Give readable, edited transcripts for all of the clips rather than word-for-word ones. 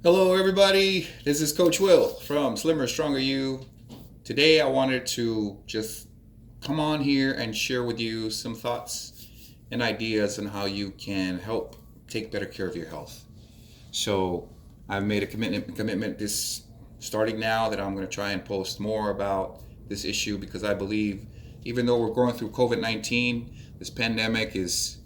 Hello, everybody. This is Coach Will from Slimmer Stronger You. Today, I wanted to just come on here and share with you some thoughts and ideas on how you can help take better care of your health. So, I've made a commitment this starting now that I'm going to try and post more about this issue because I believe even though we're going through COVID-19, this pandemic is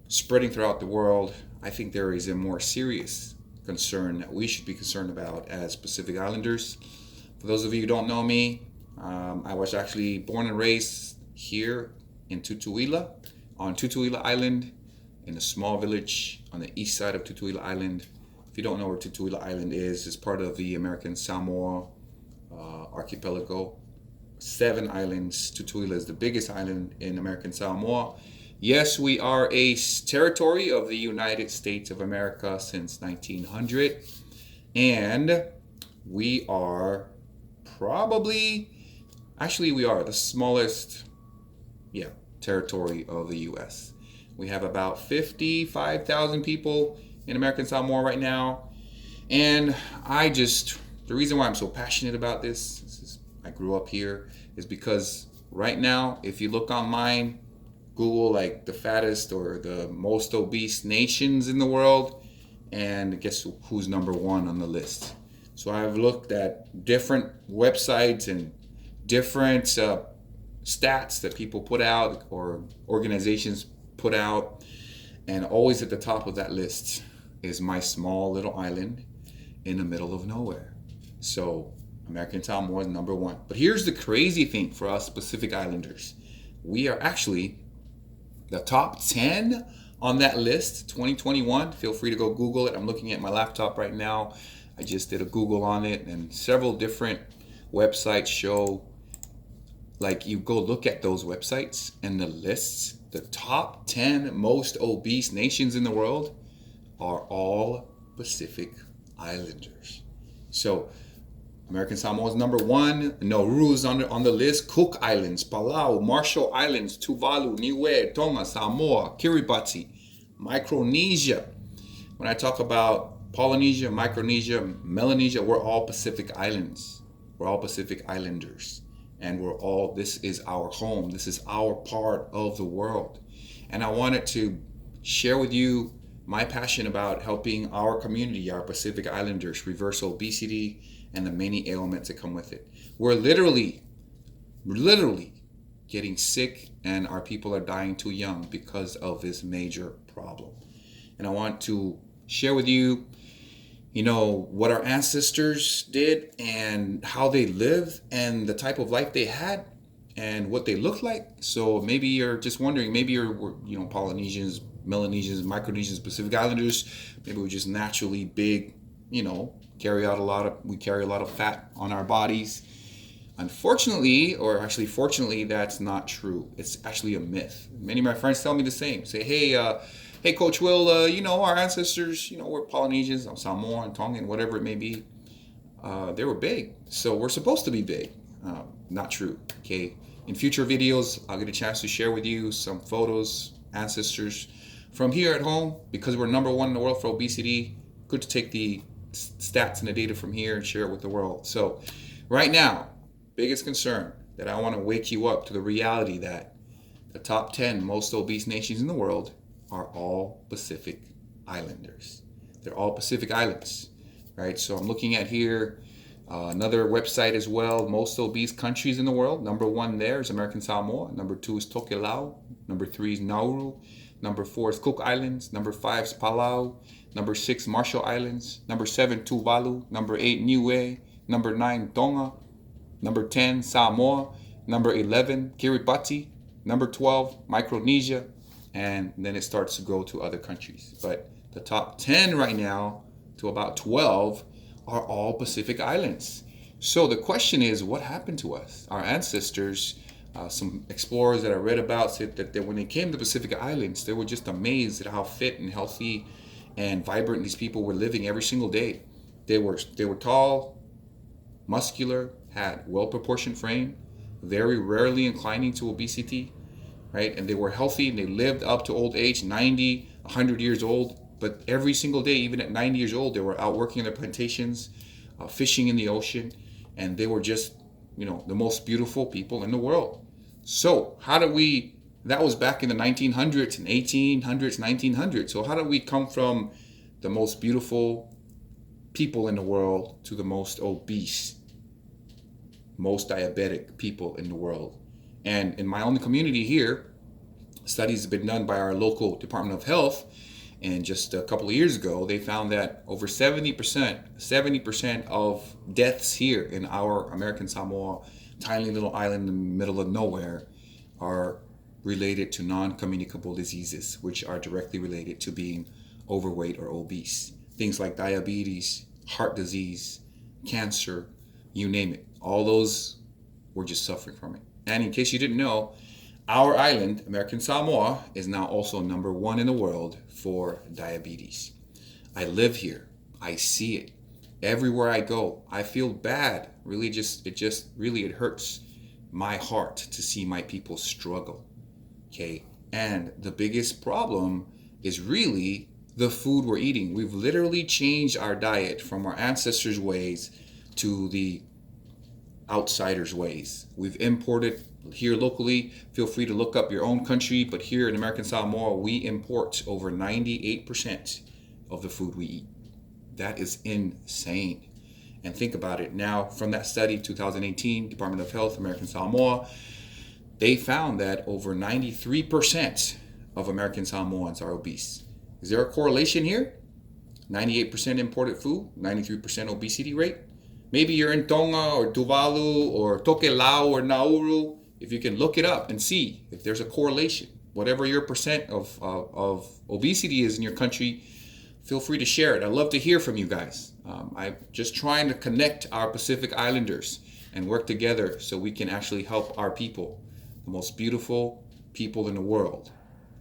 spreading throughout the world. I think there is a more serious concern that we should be concerned about as Pacific Islanders. For those of you who don't know me, I was actually born and raised here in Tutuila, on Tutuila Island, in a small village on the east side of Tutuila Island. If you don't know where Tutuila Island is, it's part of the American Samoa archipelago. 7 islands. Tutuila is the biggest island in American Samoa. Yes, we are a territory of the United States of America since 1900, and we are probably, actually, we are the smallest, territory of the U.S. We have about 55,000 people in American Samoa right now, and the reason why I'm so passionate about this, I grew up here, is because right now, if you look online, Google like the fattest or the most obese nations in the world, and guess who's number one on the list? So I've looked at different websites and different stats that people put out or organizations put out, and always at the top of that list is my small little island in the middle of nowhere. So American Samoa is number one. But here's the crazy thing for us Pacific Islanders. We are actually the top 10 on that list, 2021. Feel free to go Google it. I'm looking at my laptop right now. I just did a Google on it, and several different websites show, like, you go look at those websites and the lists, the top 10 most obese nations in the world are all Pacific Islanders. So American Samoa is number one. Nauru is on the list. Cook Islands, Palau, Marshall Islands, Tuvalu, Niue, Tonga, Samoa, Kiribati, Micronesia. When I talk about Polynesia, Micronesia, Melanesia, we're all Pacific Islands. We're all Pacific Islanders. And this is our home. This is our part of the world. And I wanted to share with you my passion about helping our community, our Pacific Islanders, reverse obesity and the many ailments that come with it. We're literally getting sick, and our people are dying too young because of this major problem. And I want to share with you, what our ancestors did and how they lived and the type of life they had and what they looked like. So maybe you're just wondering, maybe you're, Polynesians, Melanesians, Micronesians, Pacific Islanders, maybe we're just naturally big, carry a lot of fat on our bodies. Unfortunately, or actually fortunately, that's not true. It's actually a myth. Many of my friends tell me the same. Say, hey, Coach Will, our ancestors, we're Polynesians, Samoan, Tongan, whatever it may be. They were big, so we're supposed to be big. Not true. Okay. In future videos, I'll get a chance to share with you some photos, ancestors from here at home, because we're number one in the world for obesity. Good to take the stats and the data from here and share it with the world. So right now, biggest concern that I want to wake you up to the reality that the top 10 most obese nations in the world are all Pacific Islanders. They're all Pacific Islands, right? So I'm looking at here another website as well, most obese countries in the world. Number one there is American Samoa. Number two is Tokelau. Number three is Nauru. Number four is Cook Islands. Number five is Palau. Number 6, Marshall Islands. Number 7, Tuvalu. Number 8, Niue. Number 9, Tonga. Number 10, Samoa. Number 11, Kiribati. Number 12, Micronesia. And then it starts to go to other countries. But the top 10 right now to about 12 are all Pacific Islands. So the question is, what happened to us? Our ancestors, some explorers that I read about said that when they came to the Pacific Islands, they were just amazed at how fit and healthy and vibrant these people were living every single day. They were tall, muscular, had well-proportioned frame, very rarely inclining to obesity, right? And they were healthy and they lived up to old age, 90, 100 years old. But every single day, even at 90 years old, they were out working in their plantations, fishing in the ocean, and they were just, the most beautiful people in the world. So that was back in the 1900s and 1800s, 1900s. So how did we come from the most beautiful people in the world to the most obese, most diabetic people in the world? And in my own community here, studies have been done by our local Department of Health, and just a couple of years ago, they found that over 70% of deaths here in our American Samoa, tiny little island in the middle of nowhere, are related to non-communicable diseases, which are directly related to being overweight or obese. Things like diabetes, heart disease, cancer, you name it. All those were just suffering from it. And in case you didn't know, our island, American Samoa, is now also number 1 in the world for diabetes. I live here. I see it. Everywhere I go, I feel bad. It hurts my heart to see my people struggle. Okay? And the biggest problem is really the food we're eating. We've literally changed our diet from our ancestors' ways to the outsiders' ways. We've imported here locally. Feel free to look up your own country, but here in American Samoa, we import over 98% of the food we eat. That is insane. And think about it. Now, from that study, 2018, Department of Health, American Samoa, they found that over 93% of American Samoans are obese. Is there a correlation here? 98% imported food, 93% obesity rate? Maybe you're in Tonga or Tuvalu or Tokelau or Nauru. If you can look it up and see if there's a correlation, whatever your percent of obesity is in your country, feel free to share it. I'd love to hear from you guys. I'm just trying to connect our Pacific Islanders and work together so we can actually help our people, the most beautiful people in the world,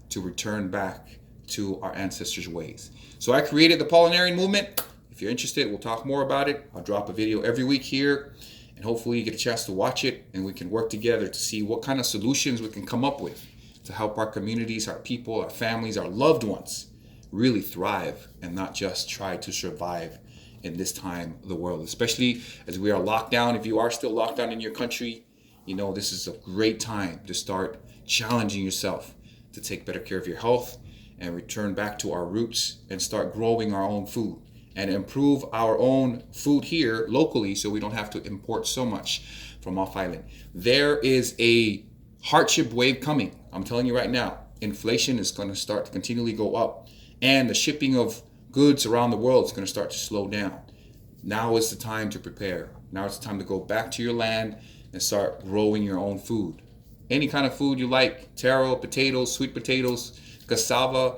to return back to our ancestors' ways. So I created the Pollinarian movement. If you're interested, we'll talk more about it. I'll drop a video every week here, and hopefully you get a chance to watch it, and we can work together to see what kind of solutions we can come up with to help our communities, our people, our families, our loved ones really thrive and not just try to survive in this time of the world, especially as we are locked down. If you are still locked down in your country, this is a great time to start challenging yourself to take better care of your health and return back to our roots and start growing our own food and improve our own food here locally so we don't have to import so much from off island. There is a hardship wave coming. I'm telling you right now, inflation is going to start to continually go up, and the shipping of goods around the world is going to start to slow down. Now is the time to prepare. Now it's time to go back to your land and start growing your own food. Any kind of food you like, taro, potatoes, sweet potatoes, cassava,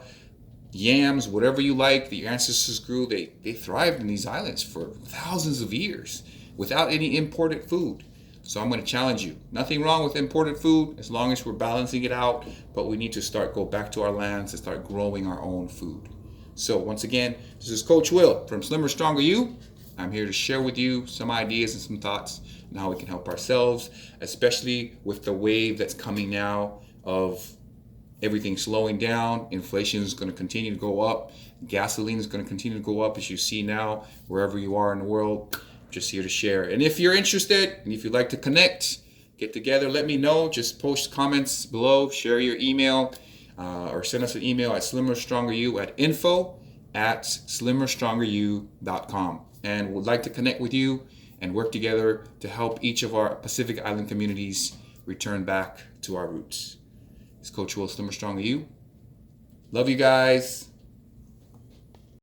yams, whatever you like, that your ancestors grew, they thrived in these islands for thousands of years without any imported food. So I'm going to challenge you. Nothing wrong with imported food as long as we're balancing it out, but we need to go back to our lands and start growing our own food. So once again, this is Coach Will from Slimmer Stronger You. I'm here to share with you some ideas and some thoughts on how we can help ourselves, especially with the wave that's coming now of everything slowing down. Inflation is going to continue to go up. Gasoline is going to continue to go up, as you see now, wherever you are in the world. Just here to share. And if you're interested, and if you'd like to connect, get together, let me know. Just post comments below, share your email, or send us an email at slimmerstrongeryou at info@slimmerstrongeryou.com. And would like to connect with you and work together to help each of our Pacific Island communities return back to our roots. It's Coach Will, Slimmer Stronger You. Love you guys.